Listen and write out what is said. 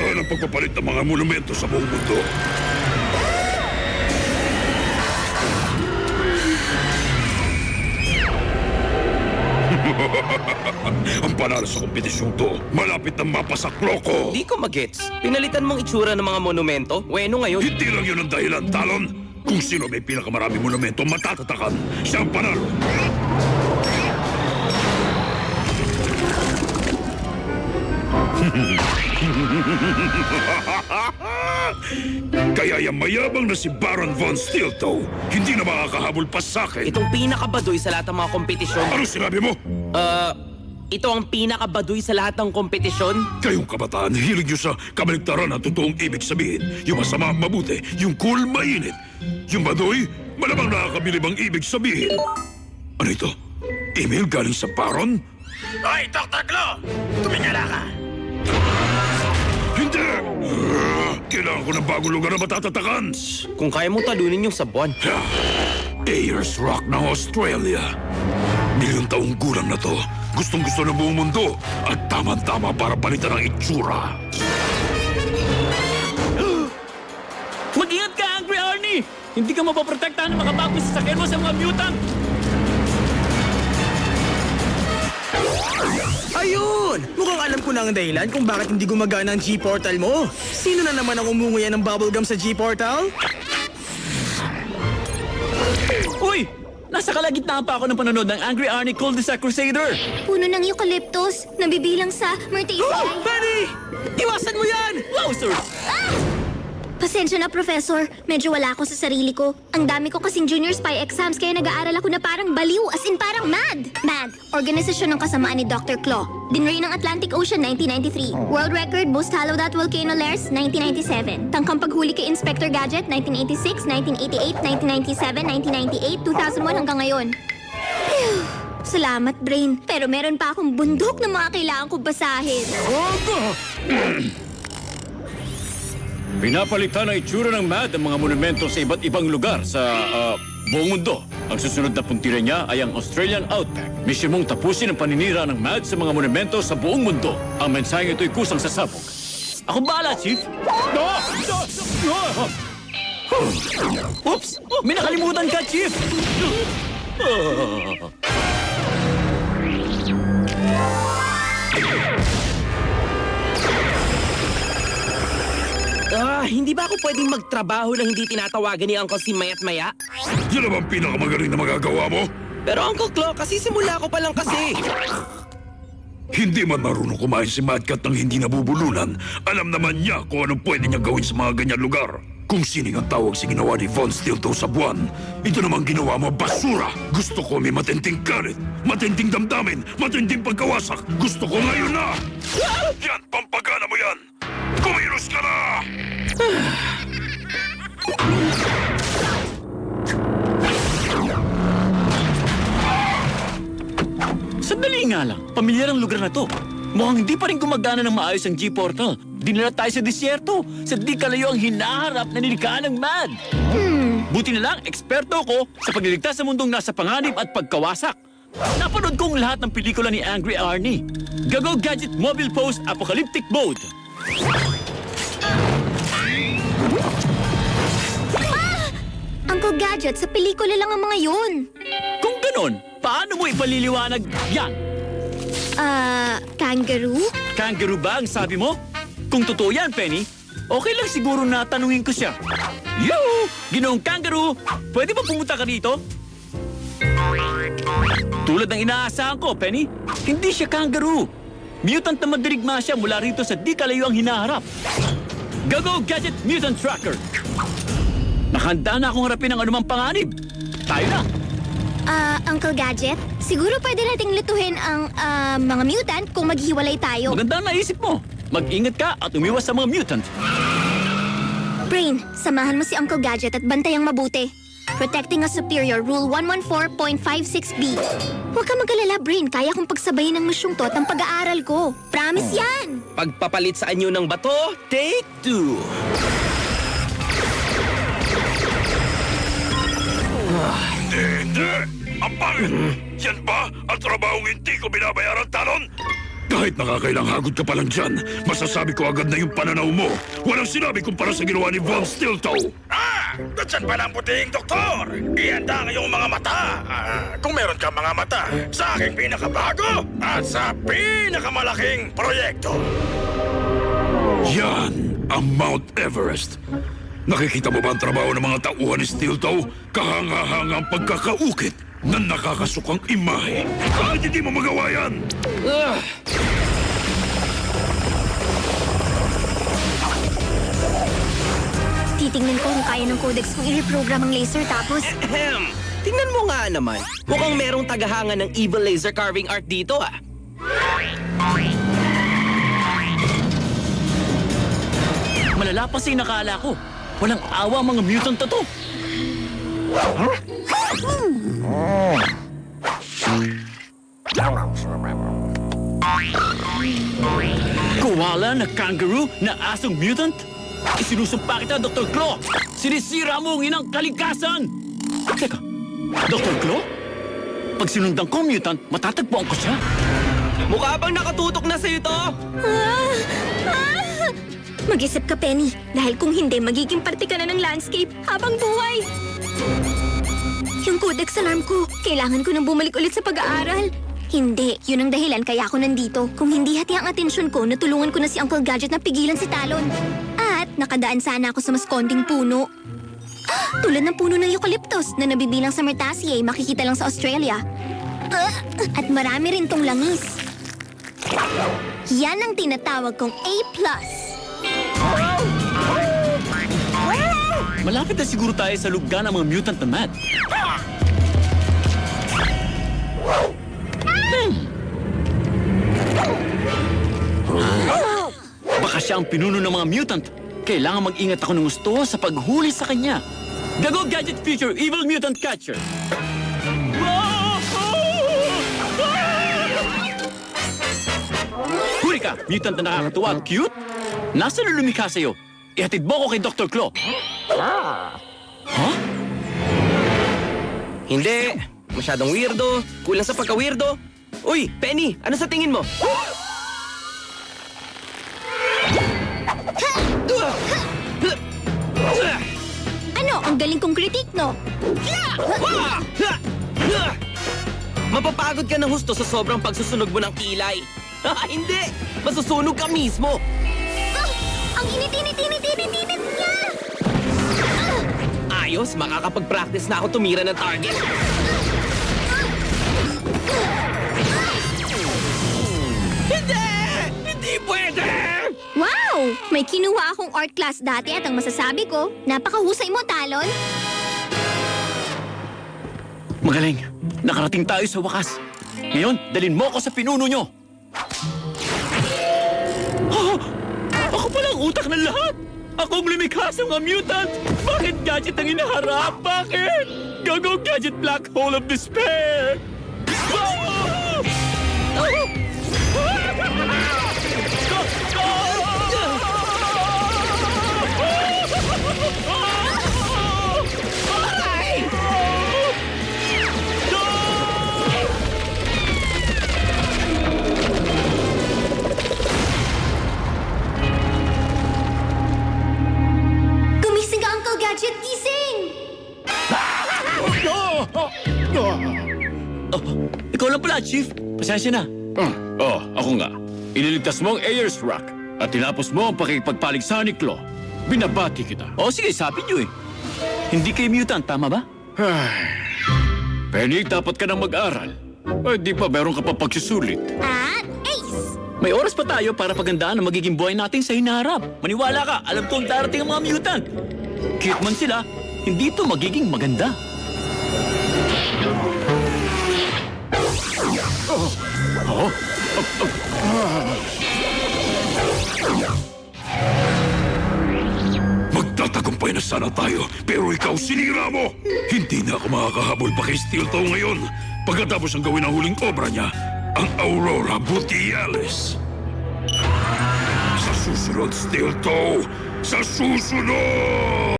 Saan ang pagpapalit ng mga monumento sa buong mundo? Ang panalo sa kompetisyon to, malapit na mapasaklo ko. Di ko magets. Pinalitan mong itsura ng mga monumento? Weno ngayon. Hindi lang yun ang dahilan, Talon. Kung sino may pinakamaraming monumento matatatakan, siya ang panalo. Kaya yung mayabang na si Baron von Stiltoe, hindi na makakahabol pa sa akin. Itong pinakabaduy sa lahat ng mga kompetisyon. Ano sinabi mo? Ito ang pinakabaduy sa lahat ng kompetisyon. Kayong kabataan, hilig nyo sa kabaligtaran ng totoong ibig sabihin. Yung masama, mabuti. Yung cool, mainit. Yung baduy, malamang nakakabilib ang ibig sabihin. Ano ito? Email galing sa Baron? Hoy, Dr. Claw! Tumingala ka! Hindi! Kailangan ko ng bagong lugar na matatatakan. Kung kaya mong talunin yung sa buwan. Ayers Rock ng Australia. Milyong taong gulang na to. Gustong-gusto ng buong mundo. At tama-tama para palitan ang itsura. Mag-ingat ka, Angry Arnie! Hindi ka mapaprotektahan ng mga bagong sasakyan mo sa mga mutant! Ayun! Mukhang alam ko na ang dahilan kung bakit hindi gumagana ang G-Portal mo. Sino na naman ang umunguya ng bubblegum sa G-Portal? Uy! Nasa kalagitnaan pa ako ng panonood ng Angry Arnie Cul-de-sac Crusader! Puno ng eucalyptus, nabibilang sa Myrtaceae. Oh, Penny! Iwasan mo yan! Wow, sir! Pasensya na, Professor. Medyo wala ako sa sarili ko. Ang dami ko kasing junior spy exams kaya nag-aaral ako na parang baliw, as in parang mad. MAD, organisasyon ng kasamaan ni Dr. Claw. Dinray ng Atlantic Ocean, 1993. World record, most hollowed out volcano layers, 1997. Tangkang paghuli kay Inspector Gadget, 1986, 1988, 1997, 1998, 2001 hanggang ngayon. Phew. Salamat, Brain. Pero meron pa akong bundok na mga kailangan kong basahin. Pinapalitan ang itsura ng MAD ang mga monumento sa iba't ibang lugar sa buong mundo. Ang susunod na puntiran niya ay ang Australian Outback. Misyon mong tapusin ang paninira ng MAD sa mga monumento sa buong mundo. Ang mensaheng ito'y kusang sasabog. Ako bahala, Chief! Oops! May nakalimutan ka, Chief! Hindi ba ako pwedeng magtrabaho na hindi tinatawagan ni Uncle si Mayat Maya? Yan naman pinakamagaling na magagawa mo. Pero Uncle Claw, kasi simula ko pa lang kasi. Hindi man marunong kumain si Madcat ng hindi nabubulunan, alam naman niya kung anong pwede niya gawin sa mga ganyan lugar. Kung sining ang tawag sa ginawa ni Von Stiltoe sa buwan, ito namang ginawa mo basura. Gusto ko may matinding galit, matinding damdamin, matinding pagkawasak. Gusto ko ngayon na! Yan, pampagana mo yan! Kumilos ka na! Sandali nga lang, pamilyar ang lugar na to. Mukhang hindi pa rin gumagana ng maayos ang G-Portal. Dinala tayo sa disyerto, sa di kalayo ang hinaharap na nilikaan ng MAD. Buti na lang, eksperto ko sa pagliligtas sa mundong nasa panganib at pagkawasak. Napanood kong lahat ng pelikula ni Angry Arnie. Gago Gadget Mobile Post Apocalyptic Mode. Uncle Gadget, sa pelikula lang ang mga yun. Kung ganon, paano mo ipaliliwanag yan? Kangaroo? Kangaroo ba ang sabi mo? Kung totoo yan, Penny, okay lang siguro na tanungin ko siya. Yo! Ginoong Kangaroo, pwede ba pumunta ka dito? Tulad ng inaasahan ko, Penny, hindi siya kangaroo. Mutant na madirigma siya mula rito sa di kalayo ang hinaharap. Gago Gadget Mutant Tracker! Nakahanda na akong harapin ang anumang panganib. Tayo na! Uncle Gadget, siguro pwede nating lutuhin ang mga mutant kung maghiwalay tayo. Maganda ang naisip mo. Mag-ingat ka at umiwas sa mga mutant. Brain, samahan mo si Uncle Gadget at bantayang mabuti. Protecting a superior, Rule 114.56B. Huwag ka mag-alala, Brain. Kaya kong pagsabayin ng misyong to at ang pag-aaral ko. Promise yan! Pagpapalit sa anyo ng bato, take 2. Hindi! Ang pangit! Yan ba ang trabahong hindi ko binabayaran, Talon? Kahit nakakailang hagod ka pa lang dyan, masasabi ko agad na yung pananaw mo. Walang sinabi kumpara sa ginawa ni Von Stiltoe. Dyan pala ang puting doktor. Ihanda ang iyong mga mata. Kung meron ka mga mata, sa aking pinakabago at sa pinakamalaking proyekto. Yan ang Mount Everest. Nakikita mo ba ang trabaho ng mga tauhan ni Stiltoe? Kahanga-hanga ang pagkakaukit na nakakasukang imahe. Kahit hindi mo magawa yan! Titingnan ko kung kaya ng codex kong i-reprogram ang laser tapos... Ahem. Tingnan mo nga naman. Mukhang merong tagahanga ng evil laser carving art dito ah. Malala pa sa inakala ko. Walang awa ang mga mutant na to. Koala na kangaroo na asong mutant? Isinusumpa kita, Dr. Claw! Sinisira mo ang inang kalikasan! Teka, Dr. Claw? Pag sinundan ko ang mutant, matatagpuan ko siya. Mukha bang nakatutok na sa'yo to? Mag-isip ka, Penny. Dahil kung hindi, magiging parte ka na ng landscape habang buhay. Yung codex alarm ko, kailangan ko nang bumalik ulit sa pag-aaral. Hindi, yun ang dahilan kaya ako nandito. Kung hindi hati ang atensyon ko, natulungan ko na si Uncle Gadget na pigilan si Talon. At nakadaan sana ako sa mas konting puno. Tulad ng puno ng eucalyptus na nabibilang sa Myrtaceae, makikita lang sa Australia. At marami rin tong langis. Yan ang tinatawag kong A+. Malapit na siguro tayo sa lugda ng mga mutant na mad. Baka siya ang pinuno ng mga mutant. Kailangan mag-ingat ako ng gusto sa paghuli sa kanya. Gago Gadget Future Evil Mutant Catcher! Huli ka, mutant na nakakatuwa at cute! Nasaan na lumikha sa'yo? Ihatid mo ko kay Dr. Claw. Hindi. Masyadong weirdo. Kulang sa pagka-weirdo. Uy, Penny, ano sa tingin mo? Ano? Ang galing kong kritik, no? Mapapagod ka ng husto sa sobrang pagsusunog mo ng kilay. Hindi! Masusunog ka mismo! Ang init niya! Ayos, makakapag-practice na ako tumira ng target. Hindi! Hindi pwede! Wow! May kinuha akong art class dati at ang masasabi ko, napakahusay mo, Talon. Magaling. Nakarating tayo sa wakas. Ngayon, dalin mo ako sa pinuno nyo. Ako pala ang utak ng lahat! Ako ang lumikha sa mga mutant! Bakit Gadget ang inaharap? Bakit? Go Gadget Black Hole of Despair! Gumising ka, Uncle Gadget! Gising! Ikaw lang pala, Chief. Pasensya na. Ako nga. Iniligtas mo ang Ayers Rock at tinapos mo ang pakikipagpaligsahan ni Claw. Binabati kita. Sige, sabi niyo eh. Hindi kayo mutant, tama ba? Penny, dapat ka nang mag-aral. Di pa, meron ka pa pagsusulit. At Ace! May oras pa tayo para pagandaan ang magiging buhay natin sa hinaharap. Maniwala ka, alam kong darating ang mga mutant. Cute man sila, hindi ito magiging maganda. Magtatagumpay na sana tayo, pero ikaw sinira mo! Hindi na ako makakahabol pa kay Stiltoe ngayon. Pagkatapos ang gawin ang huling obra niya, ang Aurora Borealis. Sa susunod, Stiltoe! Sa susunod!